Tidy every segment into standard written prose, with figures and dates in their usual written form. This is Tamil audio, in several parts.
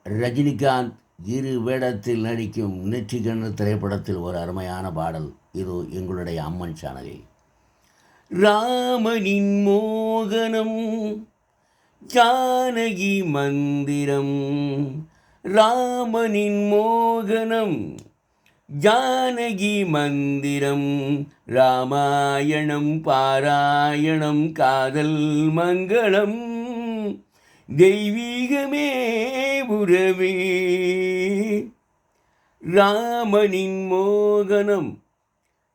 ரஜினிகாந்த் இரு வேடத்தில் நடிக்கும் நெற்றிக்கண்ணு திரைப்படத்தில் ஒரு அருமையான பாடல் இது எங்களுடைய அம்மன் சேனலில். ராமனின் மோகனம் ஜானகி மந்திரம், ராமனின் மோகனம் ஜானகி மந்திரம், ராமாயணம் பாராயணம் காதல் மங்களம், தெய்வீகமே உறவே. ராமனின் மோகனம்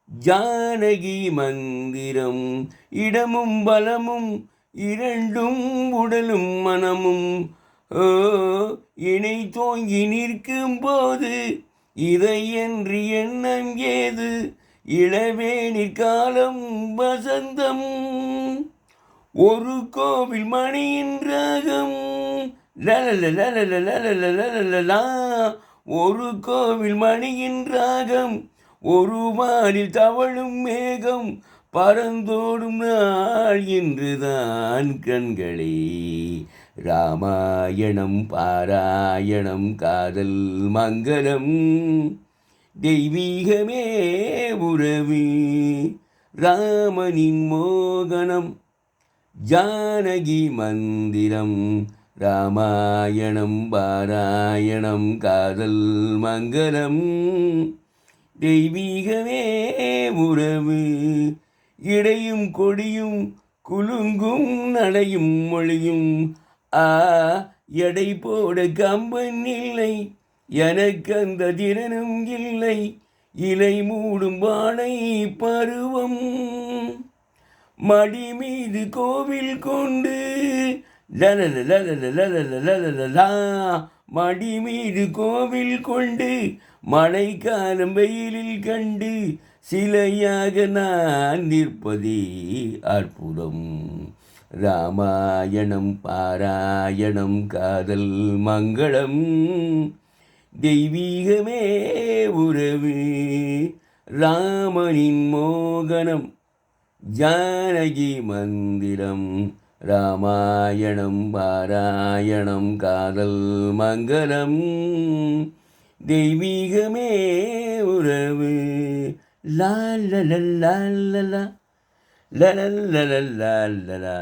ஜானகி மந்திரம், இடமும் பலமும் இரண்டும் உடலும் மனமும் இணை தோங்கி நிற்கும் போது இதை என்று எண்ணம் ஏது, இளவேணிற் காலம் வசந்தம், ஒரு கோவில் மணியின் ராகம் லலலலலலலலலலலா, ஒரு கோவில் மணியின் ராகம், ஒரு வானில் தவழும் மேகம், பறந்தோடும் நாள் இன்றுதான் கண்களே. ராமாயணம் பாராயணம் காதல் மங்களம், தெய்வீகமே உறவு. ராமனின் மோகனம் ஜானகி மந்திரம், ராமாயணம் பாராயணம் காதல் மங்களம், தெய்வீகமே உறவு. இடையும் கொடியும் குலுங்கும் நடையும் மொழியும், எடை போட கம்பன் இல்லை, எனக்கு அந்த திறனும் இல்லை, இலை மூடும் வாழை பருவம், மடி மீது கோவில் கொண்டு லலலலலலலலலலலா, மடி மீது கோவில் கொண்டு மழைக்காலம் வெயிலில் கண்டு சிலையாக நான் நிற்பதே அற்புதம். ராமாயணம் பாராயணம் காதல் மங்களம், தெய்வீகமே உறவு. ராமனின் மோகனம் ஜானகி மந்திரம், ராமாயணம் பாராயணம் காதல் மங்களம், தெய்வீகமே உறவு. லா லா லா லா லா லா லா லா லா லா.